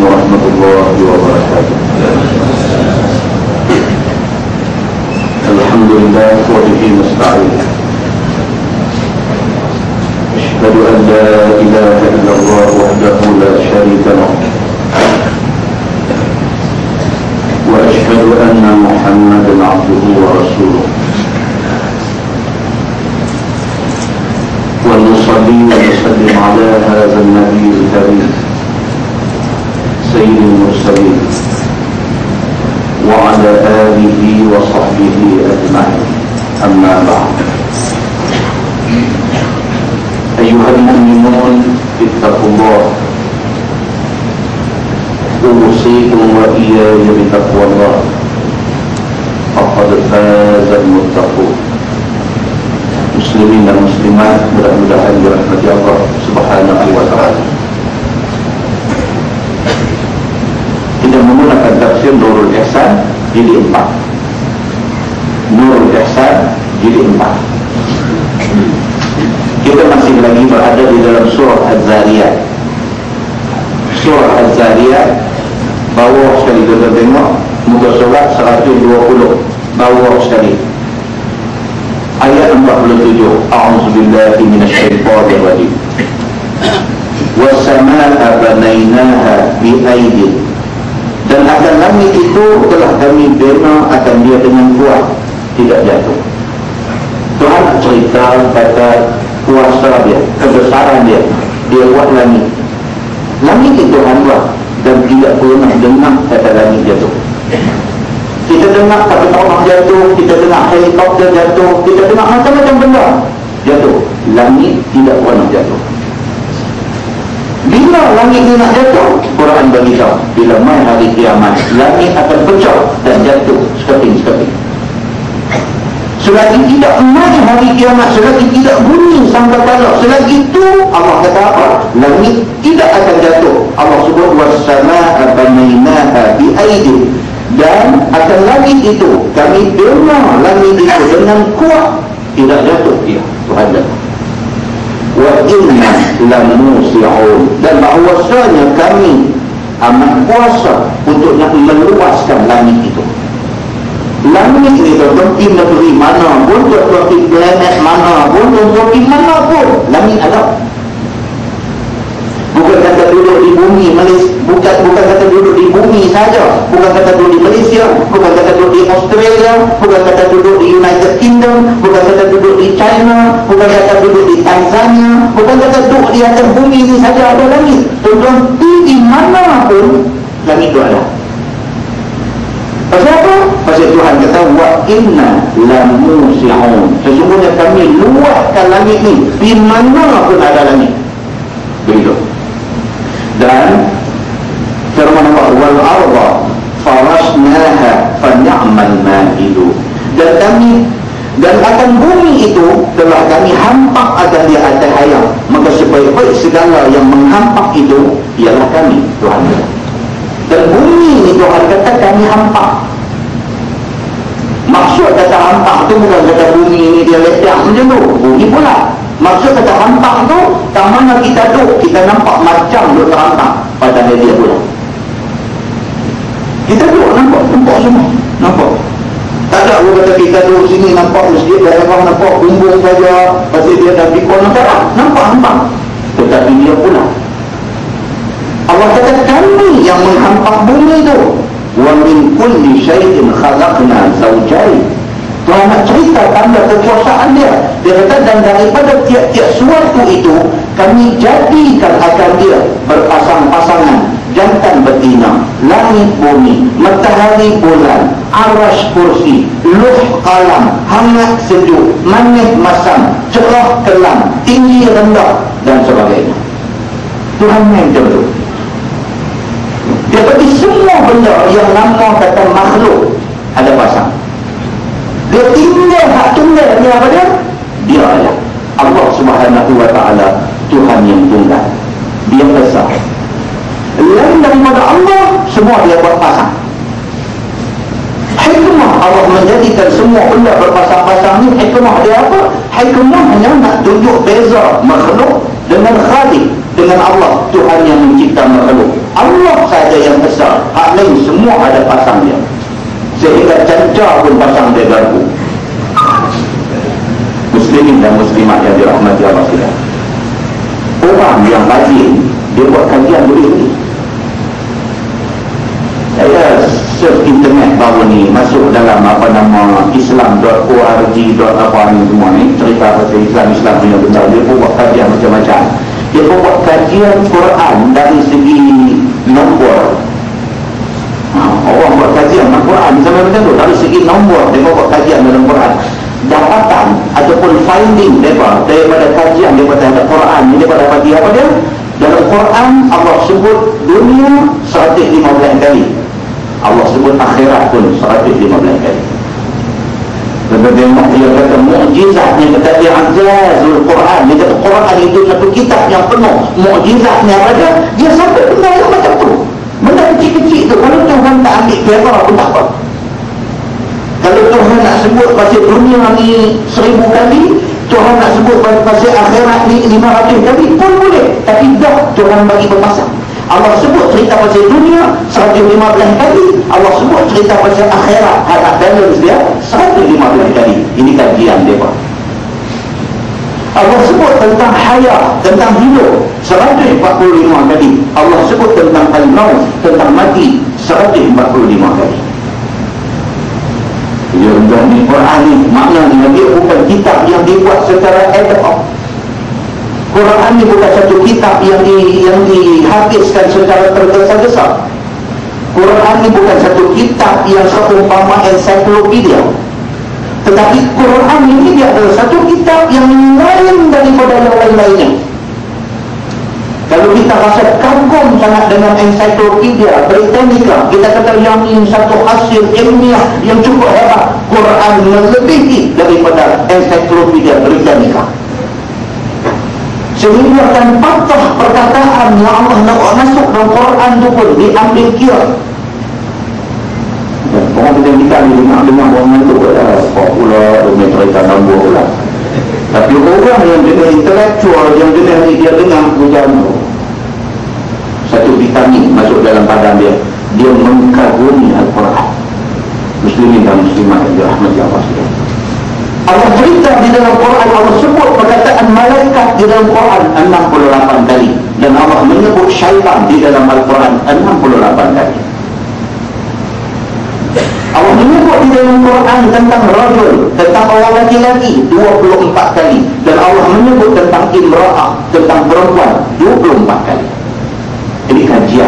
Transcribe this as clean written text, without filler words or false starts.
warahmatullahi wabarakatuh. Alhamdulillah wa bihi nasta'in. Asyhadu an la ilaha illallah wahdahu la syarika lah. Wa asyhadu anna Muhammadan abduhu wa rasuluh. Wa nusalli wa nusallim ala hadha an-nabiyil karim سيد المرسلين وعلى آله وصحبه أجمعين. أما بعد، أيها المؤمنون اتقوا الله. أوصيكم وإياي بتقوى الله، فقد فاز المتقون. Muslimin dan muslimat, mudah-mudahan dirahmati Allah Subhanahu wa ta'ala. Kita menggunakan tafsir Nurul Ihsan jilid 4. Nurul Ihsan jilid 4. Kita masih lagi berada di dalam surah Az-Zariyat. Surah Az-Zariyat, bawah sekali kita tengok muka surat 120, bawah sekali ayat 47. A'udzubillahi minasyaitonir rajim. Was-samaa'a banaynaha bi'aidin, dan akan langit itu telah kami bina akan dia dengan kuat, tidak jatuh. Tuhan cerita kata kuasa dia, kebesaran dia. Dia buat langit. Langit itu Tuhan buat, dan tidak pernah dengar kata langit jatuh. Kita dengar kata orang jatuh, kita dengar helikopter jatuh, kita dengar macam-macam benda jatuh. Langit tidak pernah jatuh. Bila langit ini nak jatuh, Quran bagi tahu, bila mai hari kiamat, langit akan pecah dan jatuh sekeping-sekeping. Selagi tidak mai hari kiamat, selagi tidak bunyi sangkakala, selagi itu Allah kata apa? Langit tidak akan jatuh. Allah sebut was-samaa'a banaynaha bi'aidin, dan akan langit itu kami bina langit itu dengan kuat, tidak jatuh dia. Tuhan jatuh. Wa inna lamusi'un, dan bahawasanya kami amat kuasa untuk nak meluaskan langit itu. Langit itu pergi negeri mana pun, pergi planet mana pun, pergi mana pun, langit ada. Bukan kata duduk di bumi Malaysia, bukan kata duduk di bumi saja, bukan kata duduk di Malaysia, bukan kata duduk di Australia, bukan kata duduk di United Kingdom, bukan kata duduk di China, bukan kata duduk di Tanzania, bukan kata duduk di atas bumi ini saja ada langit. Tuan-tuan, di mana pun langit itu ada. Pasal apa? Pasal Tuhan kata wa inna lamusi'un, sesungguhnya kami luaskan langit ni, di mana pun ada langit. Begitu. Dan firman Allah, wal arda farasnaha fani'mal ma'idu, dan akan bumi itu telah kami hampak akan di atas hayat, maka sebaik-baik segala yang menghampak itu ialah kami, Tuhan. Dan bumi ini Tuhan kata kami hampak. Maksud kata hampak tu bukan kata bumi ini dia letak macam tu, bumi pula. Maksud kata hampak tu, tak mana kita duduk, kita nampak macam duduk terhampak, padahal dia pula. Kita duduk nampak semua, nampak. Tak ada orang kata kita duduk sini nampak masjid, daerah nampak bumbung saja, pasal dia dah pikul, nampak hampak. Tetapi dia pula. Allah kata kami yang menghampak bumi tu. Wa min kulli syai'in khalaqna zawjayn. Tuhan nak cerita tanda kekuasaan dia. Dia kata, dan daripada tiap-tiap suatu itu kami jadikan akan dia berpasang-pasangan, jantan betina, langit bumi, matahari bulan, arasy kursi, luh qalam, hangat sejuk, manis masam, cerah kelam, tinggi rendah, dan sebagainya. Tuhan main macam tu. Dia bagi semua benda yang nama kata makhluk ada pasang. Dia tinggal hak tunggal ni apa dia? Dia adalah Allah Subhanahu wa ta'ala, Tuhan yang tunggal. Dia besar. Lain daripada Allah, semua dia buat pasang. Hikmah Allah menjadikan semua benda berpasang-pasang ni, hikmah dia apa? Hikmahnya nak tunjuk beza makhluk dengan Khalik, dengan Allah, Tuhan yang mencipta makhluk. Allah saja cancar pun pasang dia garpu. Muslimin dan muslimat yang dirahmati Allah sekalian, orang yang rajin dia buat kajian begini. Saya search internet baru ni, masuk dalam apa nama islam.org apa ni semua ni, cerita pasal Islam punya benda. Dia pun buat kajian macam-macam. Dia pun buat kajian Quran dari segi nombor. Orang buat kajian dalam Quran sampai macam tu, dari segi nombor dia buat kajian dalam Quran. Dapatan ataupun finding mereka daripada kajian daripada Quran ini, daripada bagi apa dia? Dalam Quran Allah sebut dunia 115 kali, Allah sebut akhirat pun 115 kali. Lepas tengok dia kata mukjizat, dia kata dia azazul Quran, dia kata Quran itu satu kitab yang penuh mukjizatnya ada. Dia sampai benda yang macam tu, benda kecil-kecil tu. Kalau Tuhan tak ambil kamera pun tak apa. Kalau Tuhan nak sebut pasal dunia ni 1000 kali, Tuhan nak sebut pasal akhirat ni 500 kali pun boleh. Tapi dah Tuhan bagi berpasang. Allah sebut cerita pasal dunia 115 kali, Allah sebut cerita pasal akhirat, harap balance dia 115 kali. Ini kajian mereka. Allah sebut tentang hayat, tentang hidup 145 kali. Allah sebut tentang al-maut, tentang mati 145 kali. Dia ni Quran ni maknanya dia bukan kitab yang dibuat secara ad hoc. Quran ni bukan satu kitab yang dihabiskan secara tergesa-gesa. Quran ni bukan satu kitab yang seumpama ensiklopedia. Tetapi Quran ini dia adalah satu kitab yang lain daripada yang lain-lainnya. Kalau kita rasa kagum sangat dengan ensiklopedia Britannica, kita kata yang ini satu hasil ilmiah yang cukup hebat, Quran melebihi daripada ensiklopedia Britannica. Sehingga akan patah perkataan yang Allah nak masuk dalam Quran itu pun diambil kira. Orang Britannica ni dengar orang itu kok pula dia cerita nombor pula. Tapi orang yang jenis intelektual, yang jenis ni dia dengar hujan satu vitamin masuk dalam badan dia, dia mengagumi Al-Quran. Muslimin dan muslimat yang dirahmati Allah sekalian, Allah cerita di dalam Quran, Allah sebut perkataan malaikat di dalam Quran 68 kali, dan Allah menyebut syaitan di dalam Al-Quran 68 kali. Allah menyebut di dalam Quran tentang rajul, tentang orang laki-laki 24 kali, dan Allah menyebut tentang imra'ah, tentang perempuan 24 kali. Ini kajian